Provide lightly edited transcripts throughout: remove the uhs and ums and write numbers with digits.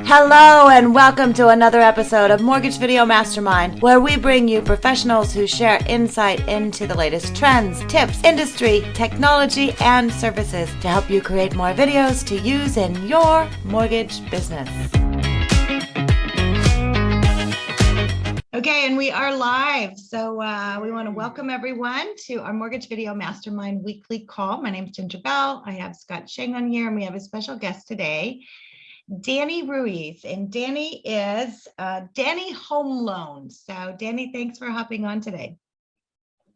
Hello and welcome to another episode of Mortgage Video Mastermind, where we bring you professionals who share insight into the latest trends, tips, industry, technology, and services to help you create more videos to use in your mortgage business. Okay, and we are live. So we want to welcome everyone to our Mortgage Video Mastermind weekly call. My name is Ginger Bell. I have Scott Sheng on here, and we have a special guest today, Danny Ruiz, and Danny is Danny Home Loans. So Danny, thanks for hopping on today.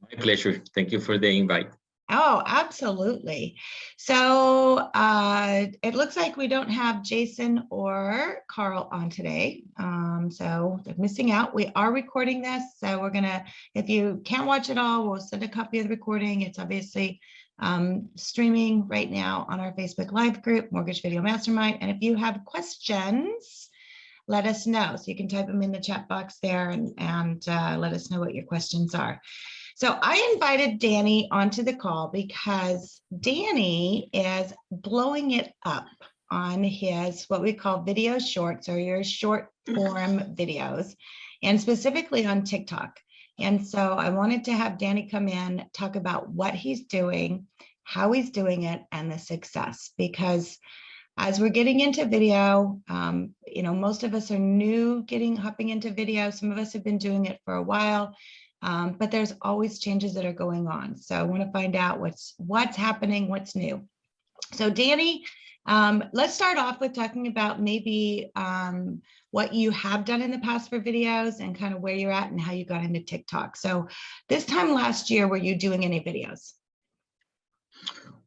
My pleasure. Thank you for the invite. Oh, absolutely. So it looks like we don't have Jason or Carl on today. So they're missing out. We are recording this. So we're gonna, if you can't watch it all, we'll send a copy of the recording. It's obviously streaming right now on our Facebook Live group, Mortgage Video Mastermind. And if you have questions, let us know. So you can type them in the chat box there and let us know what your questions are. So I invited Danny onto the call because Danny is blowing it up on his what we call video shorts, or your short form videos, and specifically on TikTok. And so I wanted to have Danny come in, talk about what he's doing, how he's doing it, and the success. Because as we're getting into video, most of us are new hopping into video. Some of us have been doing it for a while, but there's always changes that are going on. So I want to find out what's happening, what's new. So Danny, let's start off with talking about maybe what you have done in the past for videos and kind of where you're at and how you got into TikTok. So this time last year, were you doing any videos?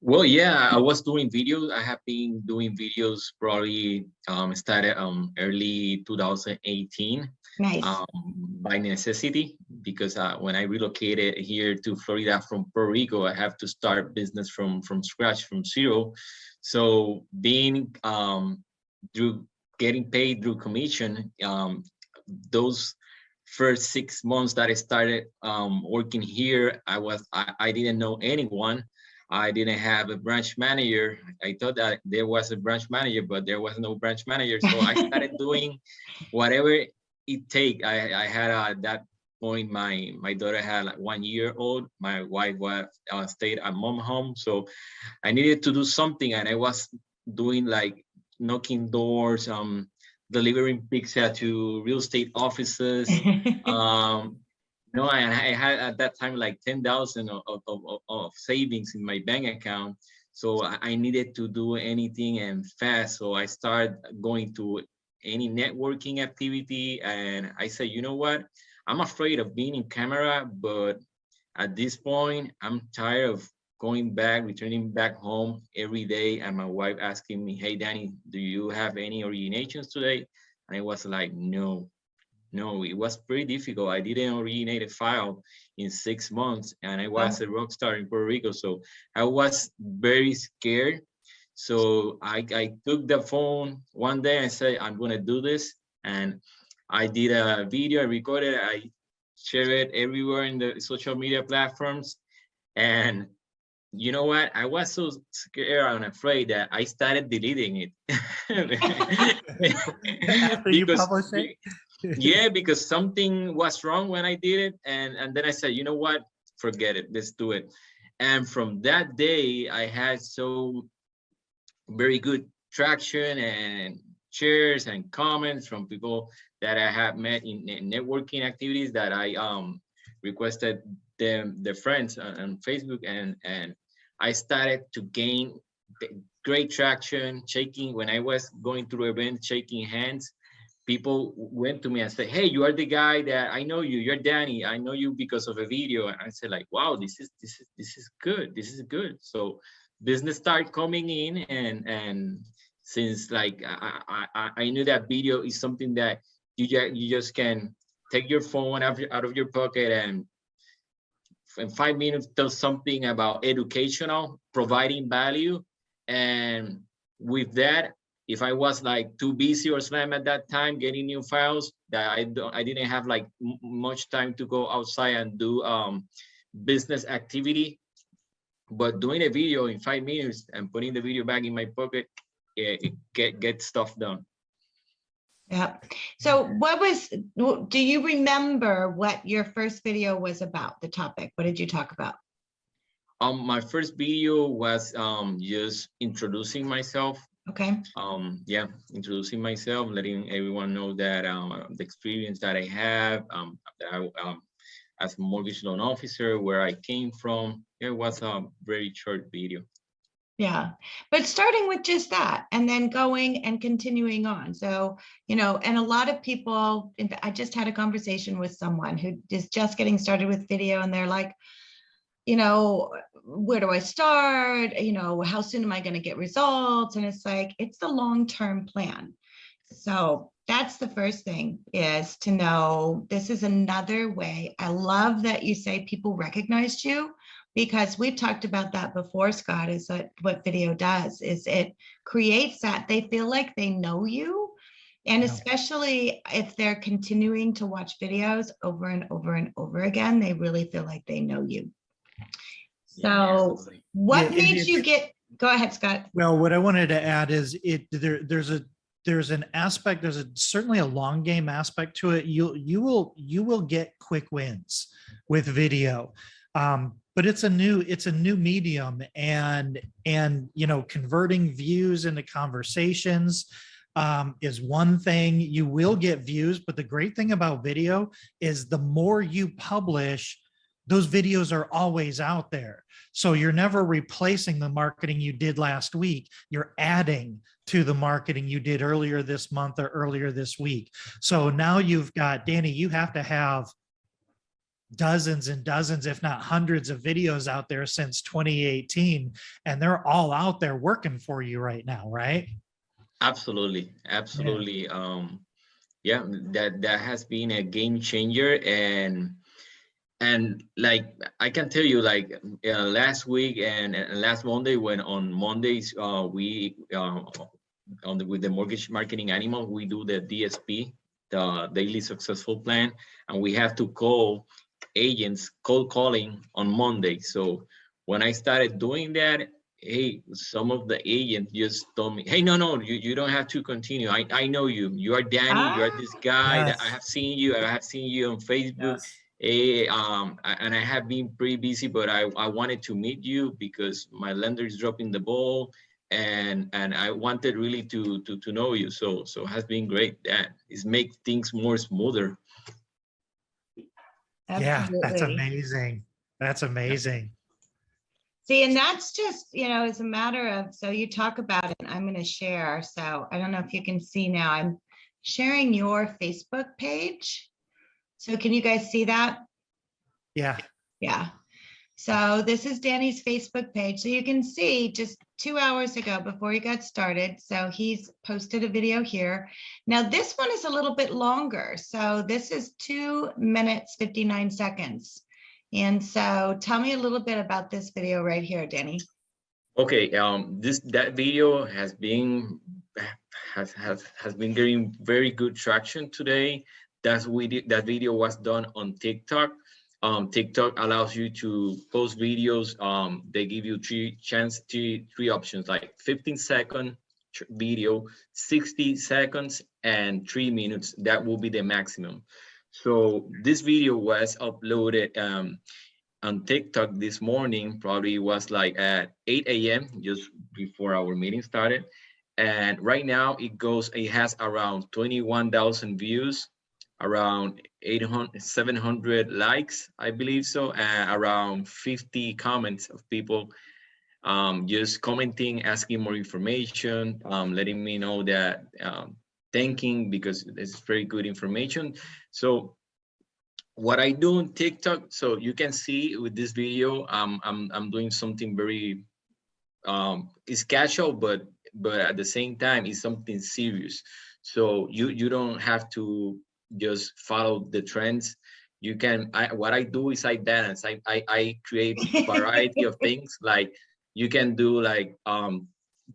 Well, yeah, I was doing videos. I have been doing videos probably started early 2018. Nice. By necessity, because when I relocated here to Florida from Puerto Rico, I have to start business from scratch, from zero. So being through getting paid through commission, those first 6 months that I started working here, I didn't know anyone. I didn't have a branch manager. I thought that there was a branch manager, but there was no branch manager. So I started doing whatever it take. I had at that point my daughter had like 1 year old. My wife was stayed at mom home, so I needed to do something, and I was doing like knocking doors, delivering pizza to real estate offices. No, and I had at that time like 10,000 of savings in my bank account. So I needed to do anything and fast. So I started going to any networking activity. And I said, you know what? I'm afraid of being in camera, but at this point, I'm tired of returning back home every day. And my wife asking me, hey, Danny, do you have any originations today? And I was like, no, it was pretty difficult. I didn't originate a file in 6 months, and I was a rock star in Puerto Rico. So I was very scared. So I took the phone one day and said, I'm gonna do this. And I did a video, I recorded it, I shared it everywhere in the social media platforms. And you know what? I was so scared and afraid that I started deleting it. After you published it? Yeah, because something was wrong when I did it. And then I said, you know what? Forget it. Let's do it. And from that day, I had so very good traction and shares and comments from people that I have met in networking activities that I requested them, their friends on Facebook. And I started to gain great traction, when I was going through events, shaking hands. People went to me and said, hey, you are the guy that I know you, you're Danny, I know you because of a video. And I said like, wow, this is good, this is good. So business started coming in, and since like I knew that video is something that you just can take your phone out of your pocket and in 5 minutes tell something about educational, providing value. And with that, if I was like too busy or slammed at that time getting new files, that I didn't have like much time to go outside and do business activity. But doing a video in 5 minutes and putting the video back in my pocket, it get stuff done. Yep. So do you remember what your first video was about, the topic? What did you talk about? My first video was just introducing myself. Okay. Yeah, introducing myself, letting everyone know that the experience that I have, as a mortgage loan officer, where I came from. It was a very short video. Yeah, but starting with just that and then going and continuing on. So, you know, and a lot of people, in fact, I just had a conversation with someone who is just getting started with video and they're like, you know, where do I start? You know, how soon am I going to get results? And it's like, it's the long-term plan. So that's the first thing, is to know this is another way. I love that you say people recognized you, because we've talked about that before, Scott, is that what video does is it creates that they feel like they know you. And Yeah. especially if they're continuing to watch videos over and over and over again, they really feel like they know you. So what Yeah, made you get, go ahead, Scott. Well, what I wanted to add is there's an aspect, certainly a long game aspect to it. You will get quick wins with video. But it's a new medium, and you know, converting views into conversations is one thing. You will get views, but the great thing about video is the more you publish, those videos are always out there. So you're never replacing the marketing you did last week. You're adding to the marketing you did earlier this month or earlier this week. So now you've got, Danny, you have to have dozens and dozens, if not hundreds of videos out there since 2018, and they're all out there working for you right now, right? Absolutely. Yeah, that has been a game changer. And like, I can tell you, like, last week and last Monday, when on Mondays we with the mortgage marketing animal, we do the DSP, the daily successful plan, and we have to call agents, cold calling on Monday. So when I started doing that, hey, some of the agents just told me, hey, no, you don't have to continue. I know you. You are Danny. You are this guy that I Yes. have seen you. I have seen you on Facebook. Yes. Hey, and I have been pretty busy, but I wanted to meet you because my lender is dropping the ball, and I wanted really to know you. So it has been great. That is make things more smoother. Yeah, that's Absolutely. amazing. That's amazing. See, and that's just, you know, it's a matter of, so you talk about it, I'm going to share. So I don't know if you can see now, I'm sharing your Facebook page. So can you guys see that? Yeah. Yeah. So this is Danny's Facebook page. So you can see just 2 hours ago before he got started. So he's posted a video here. Now this one is a little bit longer. So this is 2 minutes, 59 seconds. And so tell me a little bit about this video right here, Danny. Okay, that video has been getting very good traction today. That video was done on TikTok. TikTok allows you to post videos. They give you three options, like 15-second video, 60 seconds, and 3 minutes. That will be the maximum. So this video was uploaded on TikTok this morning. Probably was like at 8 a.m. just before our meeting started. And right now it has around 21,000 views, around 700 likes, I believe so, and around 50 comments of people just commenting, asking more information, letting me know that, thanking, because it's very good information. So what I do on TikTok, so you can see with this video, I'm doing something very, it's casual, but at the same time, it's something serious. So you don't have to just follow the trends. You can, what I do is I dance. I create variety of things. Like you can do like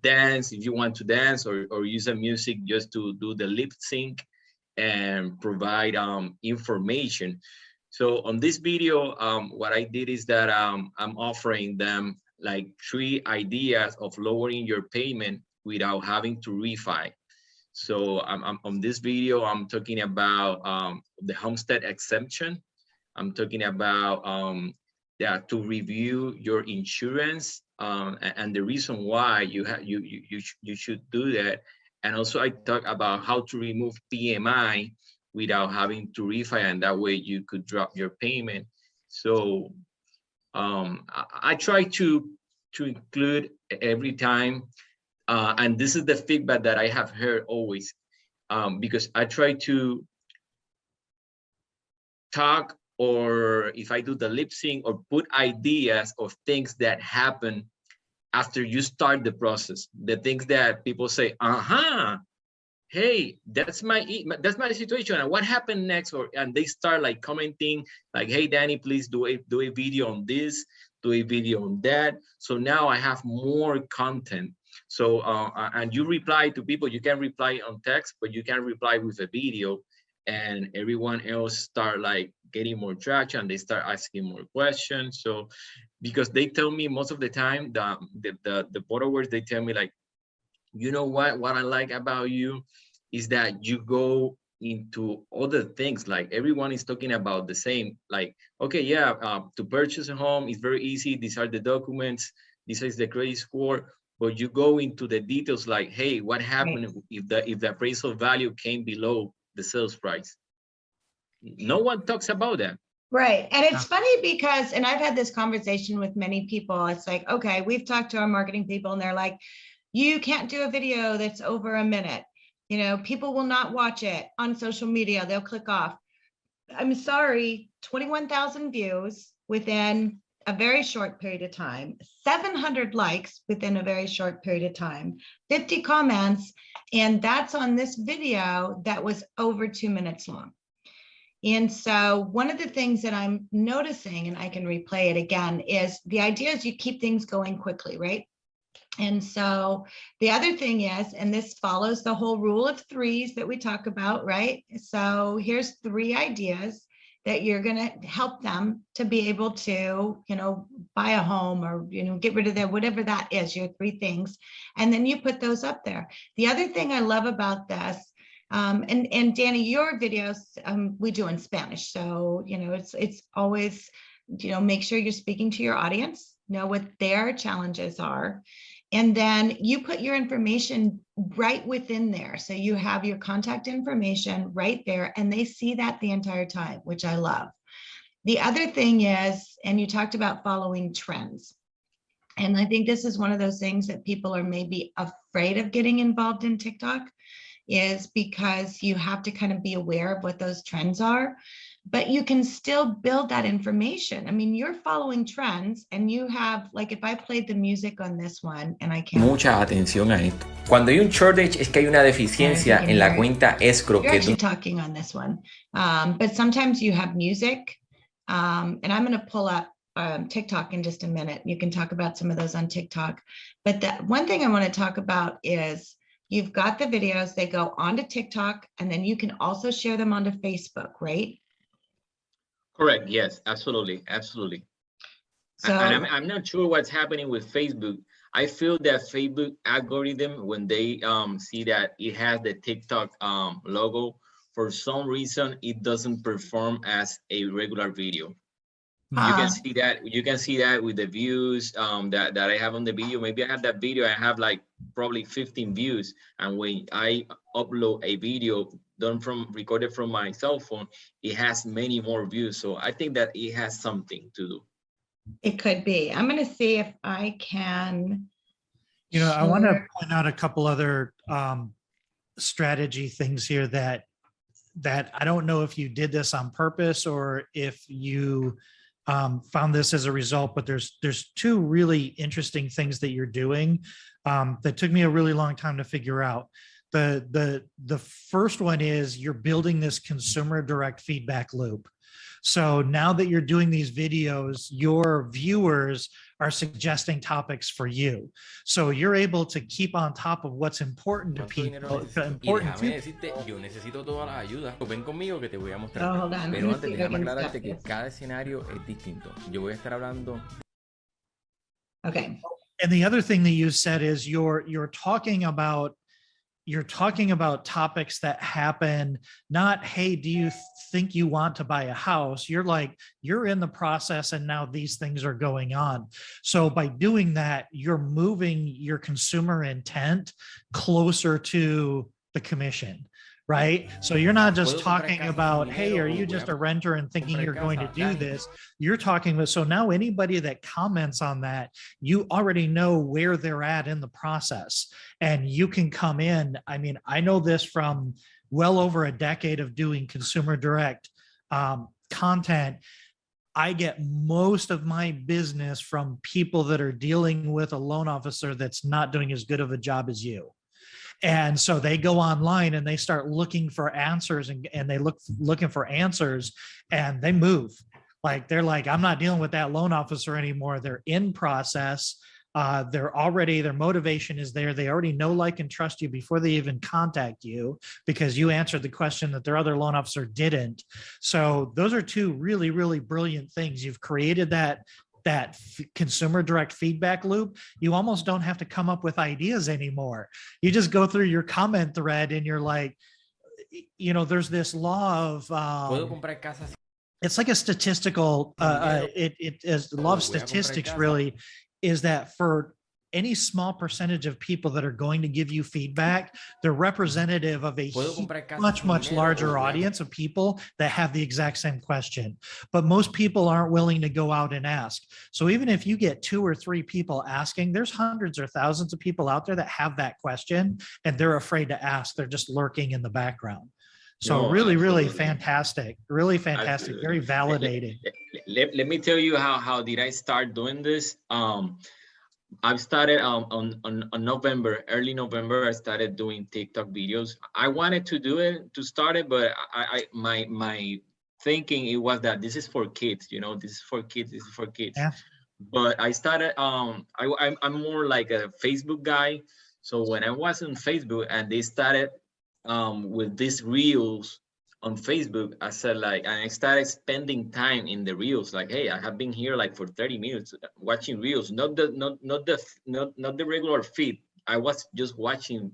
dance if you want to dance, or use a music just to do the lip sync and provide information. So on this video, what I did is that I'm offering them like 3 ideas of lowering your payment without having to refi. So I'm on this video, I'm talking about the homestead exemption. I'm talking about to review your insurance and the reason why you should do that. And also I talk about how to remove PMI without having to refi, and that way you could drop your payment. So I try to include every time, and this is the feedback that I have heard always, because I try to talk, or if I do the lip sync, or put ideas of things that happen after you start the process, the things that people say, hey, that's my situation, and what happened next? And they start like commenting like, hey Danny, please do a video on this, do a video on that. So now I have more content. So and you reply to people, you can reply on text, but you can reply with a video, and everyone else start like getting more traction, they start asking more questions. So because they tell me most of the time, the borrowers, they tell me like, you know what I like about you is that you go into other things. Like everyone is talking about the same, like, okay, yeah, to purchase a home is very easy, these are the documents, this is the credit score, but you go into the details like, hey, what happened if the appraisal value came below the sales price? No one talks about that. Right. And it's funny because, and I've had this conversation with many people, it's like, okay, we've talked to our marketing people and they're like, you can't do a video that's over a minute. You know, people will not watch it on social media. They'll click off. I'm sorry, 21,000 views within a very short period of time, 700 likes within a very short period of time, 50 comments, and that's on this video that was over 2 minutes long. And so one of the things that I'm noticing, and I can replay it again, is the idea is you keep things going quickly, right? And so the other thing is, and this follows the whole rule of threes that we talk about, right? So here's 3 ideas that you're going to help them to be able to, you know, buy a home, or, you know, get rid of their, whatever that is, your 3 things. And then you put those up there. The other thing I love about this, and Danny, your videos, we do in Spanish. So, you know, it's always, you know, make sure you're speaking to your audience, know what their challenges are. And then you put your information right within there. So you have your contact information right there, and they see that the entire time, which I love. The other thing is, and you talked about following trends. And I think this is one of those things that people are maybe afraid of getting involved in TikTok, is because you have to kind of be aware of what those trends are, but you can still build that information. I mean, you're following trends, and you have, like, if I played the music on this one, and I can't. Mucha atención a esto. Cuando hay un shortage es que hay una deficiencia en la cuenta escrow. You're actually talking on this one, but sometimes you have music, and I'm going to pull up TikTok in just a minute. You can talk about some of those on TikTok, but the one thing I want to talk about is, you've got the videos, they go onto TikTok, and then you can also share them onto Facebook, right? Correct. Yes, absolutely. Absolutely. So, and I'm not sure what's happening with Facebook. I feel that Facebook algorithm, when they see that it has the TikTok logo, for some reason, it doesn't perform as a regular video. You can see that. You can see that with the views that I have on the video. Maybe I have that video, I have like probably 15 views, and when I upload a video recorded from my cell phone, it has many more views. So I think that it has something to do. it could be. I'm going to see if I can. You know, I want to point out a couple other strategy things here that I don't know if you did this on purpose or if you found this as a result, but there's 2 really interesting things that you're doing that took me a really long time to figure out. The first one is you're building this consumer direct feedback loop. So now that you're doing these videos, your viewers are suggesting topics for you. So you're able to keep on top of what's important to people. Yo necesito toda la ayuda. Ven conmigo que te voy a mostrar. Oh, hold on. Pero antes déjame aclararte que cada escenario es distinto. Yo voy a estar hablando. Okay. And the other thing that you said is you're talking about you're talking about topics that happen, not, hey, do you think you want to buy a house? You're like, you're in the process and now these things are going on. So by doing that, you're moving your consumer intent closer to the commission, right? So you're not just talking about, hey, are you just a renter and thinking you're going to do this? You're talking about, so now anybody that comments on that, you already know where they're at in the process and you can come in. I mean, I know this from well over a decade of doing consumer direct content. I get most of my business from people that are dealing with a loan officer that's not doing as good of a job as you. And so they go online and they start looking for answers and they looking for answers and they move. Like, they're like, I'm not dealing with that loan officer anymore. They're in process. They're already, their motivation is there. They already know, like, and trust you before they even contact you because you answered the question that their other loan officer didn't. So those are two really, really brilliant things. You've created that consumer direct feedback loop. You almost don't have to come up with ideas anymore. You just go through your comment thread and you're like, you know, there's this law of it's like a statistical it is the law of statistics really is that for any small percentage of people that are going to give you feedback, they're representative of a much larger audience of people that have the exact same question. But most people aren't willing to go out and ask. So even if you get 2 or 3 people asking, there's hundreds or thousands of people out there that have that question and they're afraid to ask. They're just lurking in the background. So No, really absolutely. fantastic, really fantastic, Absolutely. very validating. Let me tell you how did I start doing this. I've started on November, early November. I started doing TikTok videos. I wanted to do it to start it, but my thinking it was that this is for kids. You know, this is for kids. This is for kids. Yeah. But I started. I'm more like a Facebook guy. So when I was on Facebook and they started with these reels on Facebook, I said, like, and I started spending time in the reels. Like, hey, I have been here like for 30 minutes watching reels, not the regular feed. I was just watching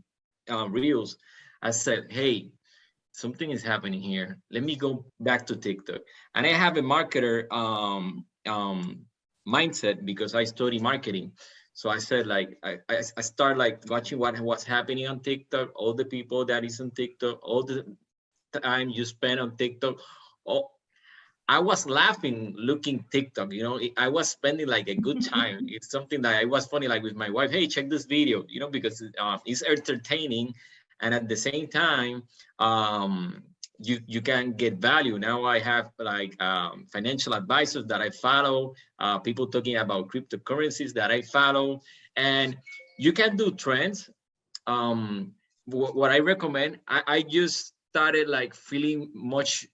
reels. I said, hey, something is happening here. Let me go back to TikTok. And I have a marketer mindset because I study marketing. So I said, like, I start like watching what was happening on TikTok, all the people that is on TikTok, all the time you spend on TikTok. Oh, I was laughing looking TikTok, you know, I was spending like a good time. It's something that I was funny, like with my wife, hey, check this video, you know, because it's entertaining. And at the same time, you can get value. Now I have like financial advisors that I follow, people talking about cryptocurrencies that I follow, and you can do trends. What I recommend, I just started like feeling much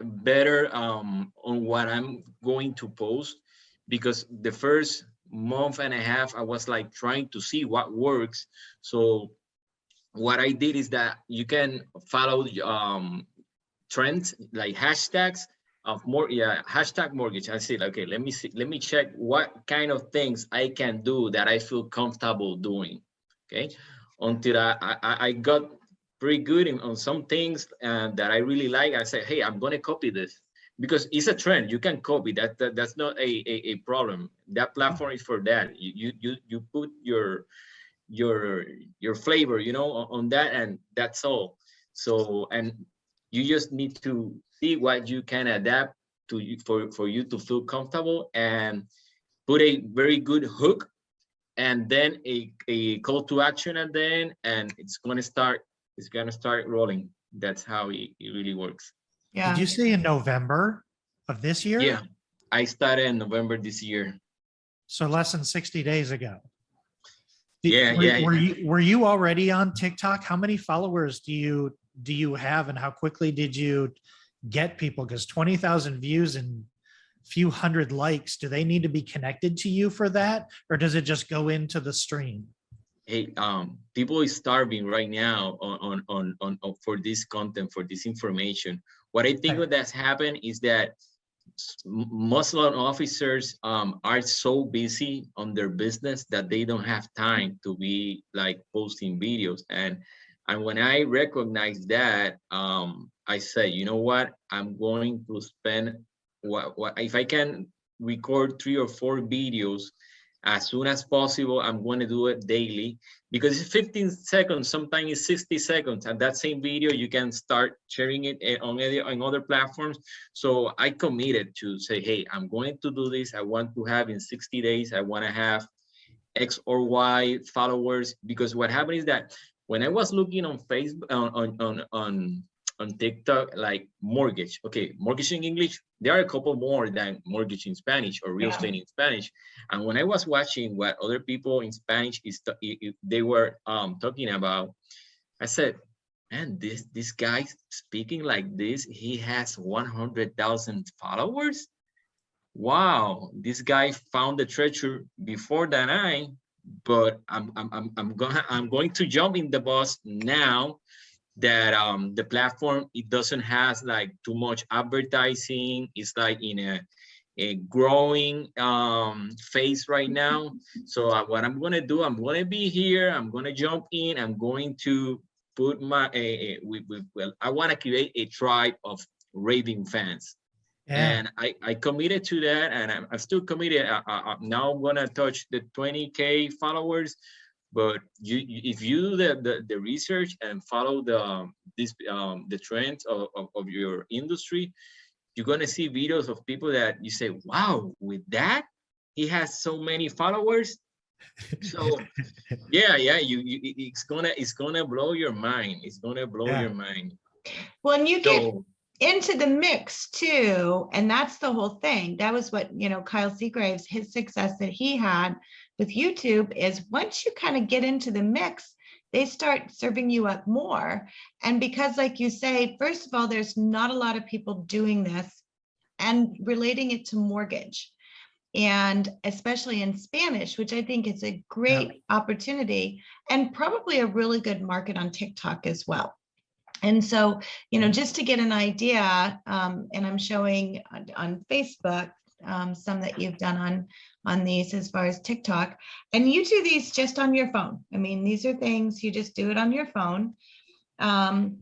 better on what I'm going to post, because the first month and a half I was like trying to see what works. So what I did is that you can follow trends like hashtags of more, hashtag mortgage. I said, okay, let me check what kind of things I can do that I feel comfortable doing. Okay, until I got pretty good on some things that I really like. I say, hey, I'm gonna copy this because it's a trend. You can copy that. That's not a problem. That platform is for that. You put your flavor, you know, on that, and that's all. So, and you just need to see what you can adapt to for you to feel comfortable, and put a very good hook, and then a call to action at the end, and it's gonna start rolling. That's how it really works. Yeah. Did you say in November of this year? Yeah, I started in November this year. So less than 60 days ago. Were you already on TikTok? How many followers do you have, and how quickly did you get people? Because 20,000 views and few hundred likes, do they need to be connected to you for that, or does it just go into the stream? Hey, people is starving right now on for this content, for this information. What I think that's happened is that most loan officers are so busy on their business that they don't have time to be like posting videos. And when I recognize that, I say, you know what, I'm going to spend what if I can record 3 or 4 videos as soon as possible. I'm going to do it daily, because it's 15 seconds, sometimes it's 60 seconds, and that same video you can start sharing it on other platforms. So I committed to say, hey, I'm going to do this. I want to have in 60 days, I want to have X or Y followers. Because what happened is that when I was looking on Facebook, on TikTok, like mortgage, okay, mortgage in English, there are a couple more than mortgage in Spanish or real estate in Spanish. And when I was watching what other people in Spanish they were talking about, I said, man, this guy speaking like this, he has 100,000 followers. Wow, this guy found the treasure before than I. But I'm going to jump in the bus now that the platform, it doesn't has like too much advertising. It's like in a growing phase right now. So what I'm gonna do, I'm gonna be here, I'm gonna jump in, I'm going to put my well, I want to create a tribe of raving fans. Yeah. And I committed to that, and I'm still committed. Now I'm gonna touch the 20K followers. But if you do the research and follow the trends of your industry, you're gonna see videos of people that you say, wow, with that, he has so many followers. So yeah, it's gonna blow your mind. It's gonna blow Yeah. your mind. Well, and you get So into the mix too, and that's the whole thing. That was what, Kyle Seagraves, his success that he had with YouTube is once you kind of get into the mix, they start serving you up more. And because, like you say, first of all, there's not a lot of people doing this and relating it to mortgage, and especially in Spanish, which I think is a great opportunity and probably a really good market on TikTok as well. And so, just to get an idea, and I'm showing on Facebook some that you've done on these as far as TikTok, and you do these just on your phone. I mean, these are things you just do it on your phone. And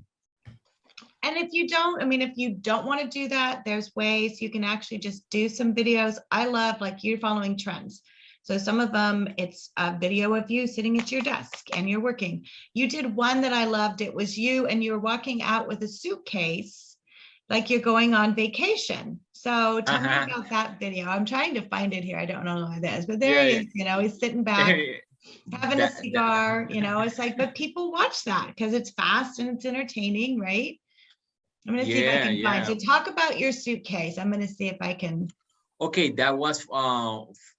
if you don't want to do that, there's ways you can actually just do some videos. I love, like, you're following trends. So some of them, it's a video of you sitting at your desk and you're working. You did one that I loved. It was you and you were walking out with a suitcase, like you're going on vacation. So tell me about that video. I'm trying to find it here. I don't know who that is, but there he is, he's sitting back, having a cigar, it's like, but people watch that because it's fast and it's entertaining, right? I'm going to see if I can find. So talk about your suitcase. I'm going to see if I can. Okay, that was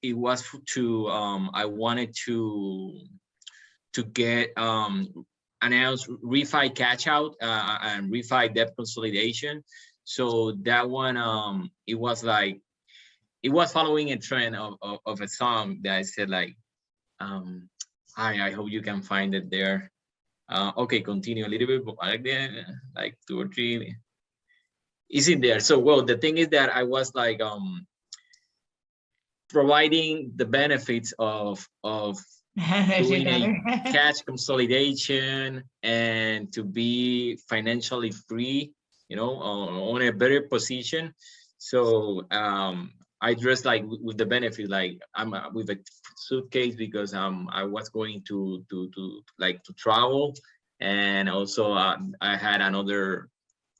it was to I wanted to get announced refi cash out and refi debt consolidation. So that one it was following a trend of a song that I said like I hope you can find it there. Okay, continue a little bit, but like 2 or 3 is in there. So well, the thing is that I was like providing the benefits of doing a cash consolidation and to be financially free, on a better position. So I dressed like with the benefit, like I'm with a suitcase because I was going to travel, and also I had another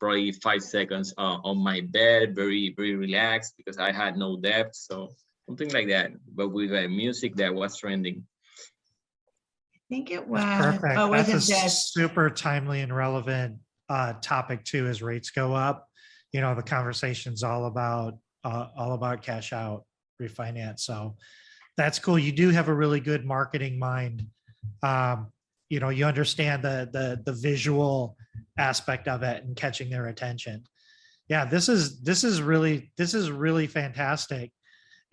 probably 5 seconds on my bed, very very relaxed because I had no debt. So something like that, but with music that was trending. I think it was. Perfect. Oh, was That's it a just super timely and relevant topic too, as rates go up. The conversation's all about cash out refinance. So that's cool. You do have a really good marketing mind. You understand the visual aspect of it and catching their attention. Yeah, this is really fantastic.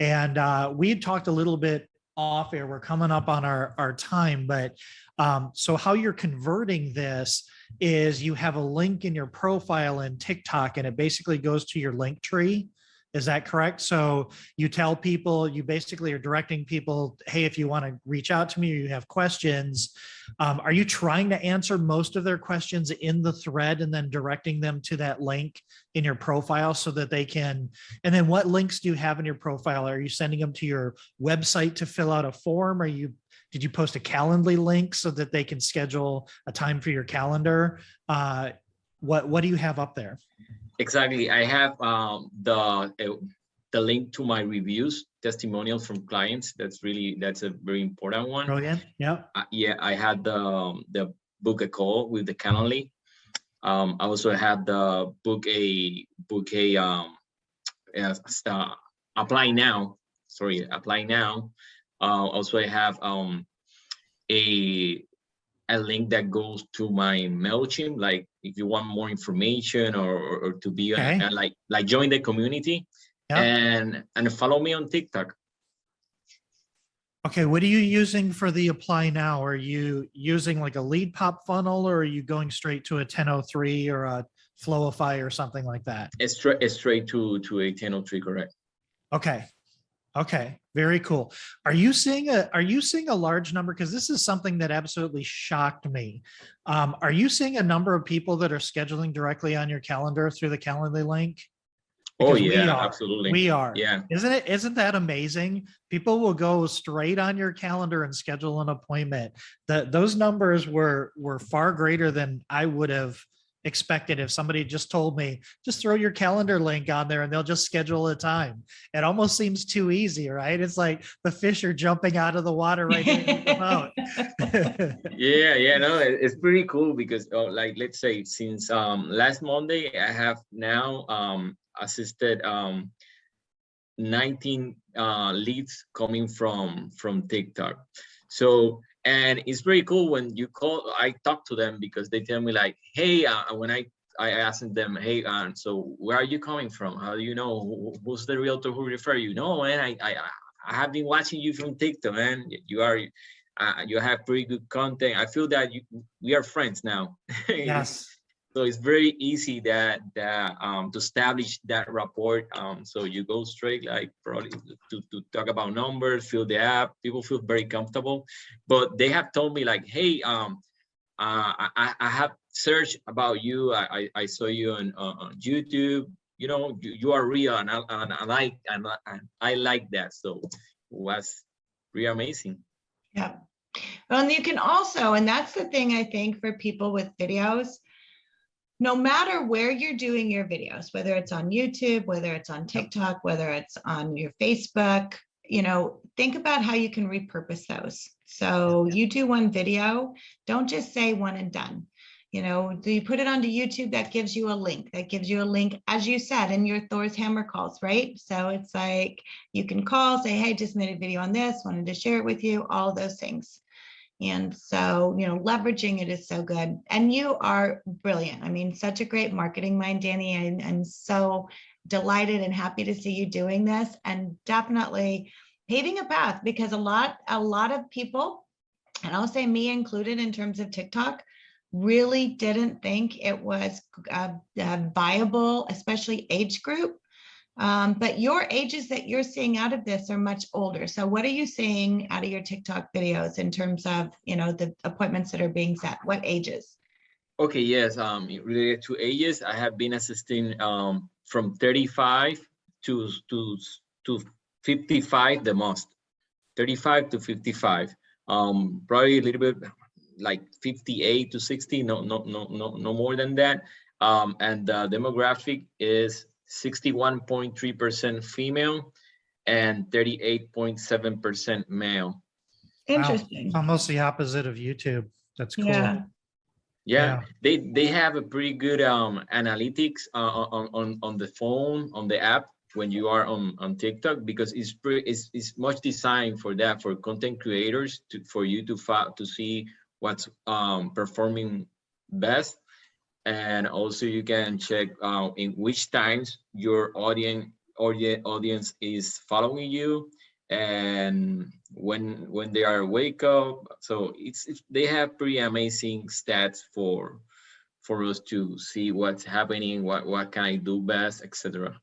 And we had talked a little bit off air. We're coming up on our time, but so how you're converting this is you have a link in your profile in TikTok, and it basically goes to your link tree. Is that correct? So you tell people, you basically are directing people, hey, if you want to reach out to me or you have questions, are you trying to answer most of their questions in the thread and then directing them to that link in your profile so that they can, and then what links do you have in your profile? Are you sending them to your website to fill out a form? Did you post a Calendly link so that they can schedule a time for your calendar? What do you have up there? Exactly. I have the link to my reviews, testimonials from clients. That's a very important one. Brilliant. Yeah. Yeah, I had the book a call with the Calendly. I also had the apply now. Sorry, apply now. Also, I have a link that goes to my MailChimp. Like if you want more information or to be Okay. like join the community, Yeah. and follow me on TikTok. Okay, what are you using for the apply now? Are you using like a lead pop funnel, or are you going straight to a 1003 or a Flowify or something like that? It's straight to a 1003, correct? Okay. Okay, very cool. Are you seeing a large number? Because this is something that absolutely shocked me. Are you seeing a number of people that are scheduling directly on your calendar through the Calendly link? Oh Because yeah, absolutely. We are. Yeah. Isn't that amazing? People will go straight on your calendar and schedule an appointment. Those numbers were far greater than I would have expected. If somebody just told me, just throw your calendar link on there and they'll just schedule a time. It almost seems too easy, right? It's like the fish are jumping out of the water right in the boat. Yeah, no, it's pretty cool because like let's say since last Monday, I have now assisted 19 leads coming from TikTok. So, and it's very cool when you call, I talk to them because they tell me like, hey, when I asked them, hey, so where are you coming from? How do you know who's the realtor who refer you? No, man, I have been watching you from TikTok, man. You have pretty good content. I feel that we are friends now. Yes. So it's very easy to establish that rapport. So you go straight, like probably to talk about numbers, fill the app. People feel very comfortable, but they have told me like, hey, I have searched about you. I saw you on YouTube. You know, you are real, and I like that. So it was pretty amazing. Yeah. Well, and you can also, and that's the thing I think for people with videos, no matter where you're doing your videos, whether it's on YouTube, whether it's on TikTok, whether it's on your Facebook, you know, think about how you can repurpose those. So you do one video, don't just say one and done. You know, do you put it onto YouTube? That gives you a link. That gives you a link, as you said, in your Thor's Hammer calls, right? So it's like you can call, say, hey, just made a video on this, wanted to share it with you, all those things. And so, you know, leveraging it is so good. And you are brilliant. I mean, such a great marketing mind, Danny. I'm so delighted and happy to see you doing this, and definitely paving a path, because a lot of people, and I'll say me included in terms of TikTok, really didn't think it was viable, especially age group. But your ages that you're seeing out of this are much older. So what are you seeing out of your TikTok videos in terms of, you know, the appointments that are being set? What ages? Okay, yes, related to ages, I have been assisting from 35 to 55 the most. 35 to 55. Probably a little bit like 58 to 60, no more than that. And the demographic is 61.3% female and 38.7% male. Interesting. Wow. Almost the opposite of YouTube. That's cool. Yeah. They have a pretty good analytics on the phone, on the app when you are on TikTok, because it's much designed for that, for content creators, for you to see what's performing best. And also you can check in which times your audience is following you, and when they are wake up. So they have pretty amazing stats for us to see what's happening, what can I do best, etc.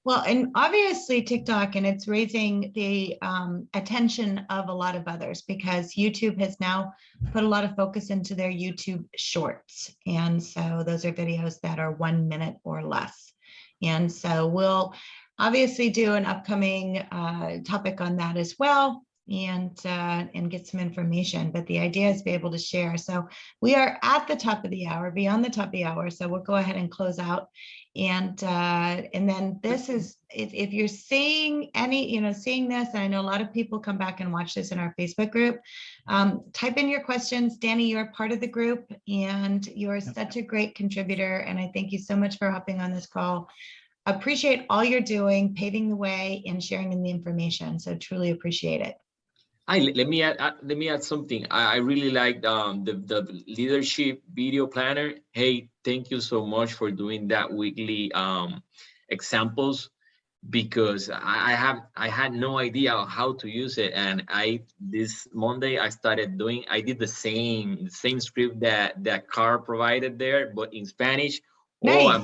Well, and obviously TikTok, and it's raising the attention of a lot of others because YouTube has now put a lot of focus into their YouTube shorts. And so those are videos that are 1 minute or less. And so we'll obviously do an upcoming topic on that as well, and get some information. But the idea is to be able to share. So we are at the top of the hour, beyond the top of the hour. So we'll go ahead and close out. And then this is, if you're seeing any, seeing this, and I know a lot of people come back and watch this in our Facebook group, type in your questions. Danny, you're part of the group and you're such a great contributor. And I thank you so much for hopping on this call. Appreciate all you're doing, paving the way and sharing in the information. So truly appreciate it. Let me add something. I really like the leadership video planner. Hey, thank you so much for doing that weekly examples, because I had no idea how to use it, and this Monday I did the same script that Carl provided there, but in Spanish. Oh, Nice.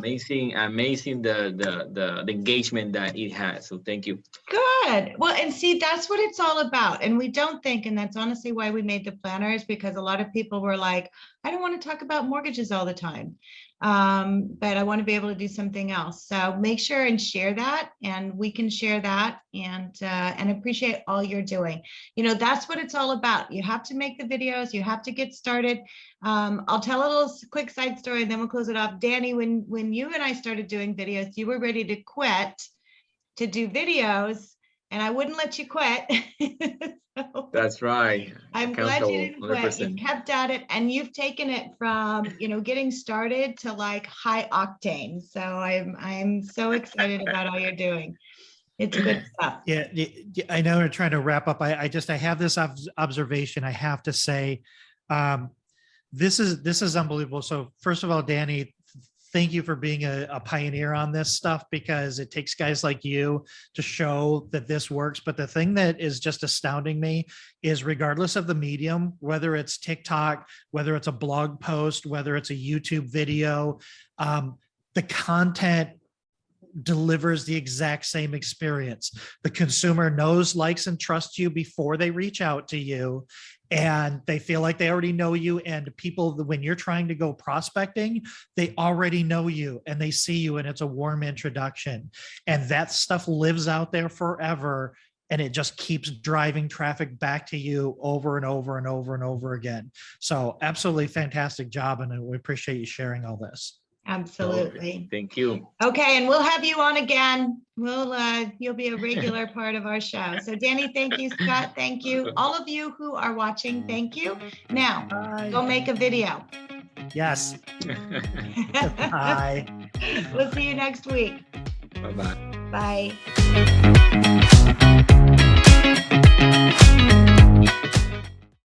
amazing the engagement that it has. So thank you. Good. Well, and see, that's what it's all about. And we don't think, and that's honestly why we made the planners, because a lot of people were like, I don't want to talk about mortgages all the time. But I want to be able to do something else. So make sure and share that, and we can share that, and appreciate all you're doing. That's what it's all about. You have to make the videos, you have to get started. I'll tell a little quick side story and then we'll close it off. Danny, when you and I started doing videos, you were ready to quit to do videos, and I wouldn't let you quit. So That's right. I'm glad you didn't quit. 100%. You kept at it, and you've taken it from, getting started to like high octane. So I'm so excited about all you're doing. It's good stuff. Yeah, I know we're trying to wrap up. I have this observation I have to say. This is unbelievable. So first of all, Danny, thank you for being a pioneer on this stuff, because it takes guys like you to show that this works. But the thing that is just astounding me is, regardless of the medium, whether it's TikTok, whether it's a blog post, whether it's a YouTube video, the content delivers the exact same experience. The consumer knows, likes, and trusts you before they reach out to you, and they feel like they already know you. And people, when you're trying to go prospecting, they already know you and they see you, and it's a warm introduction. And that stuff lives out there forever, and it just keeps driving traffic back to you over and over and over and over again. So absolutely fantastic job, and we appreciate you sharing all this. Absolutely. Thank you. Okay, and we'll have you on again. You'll be a regular part of our show. So Danny, thank you. Scott, thank you. All of you who are watching, thank you. Now, go make a video. Yes. Bye. We'll see you next week. Bye-bye. Bye.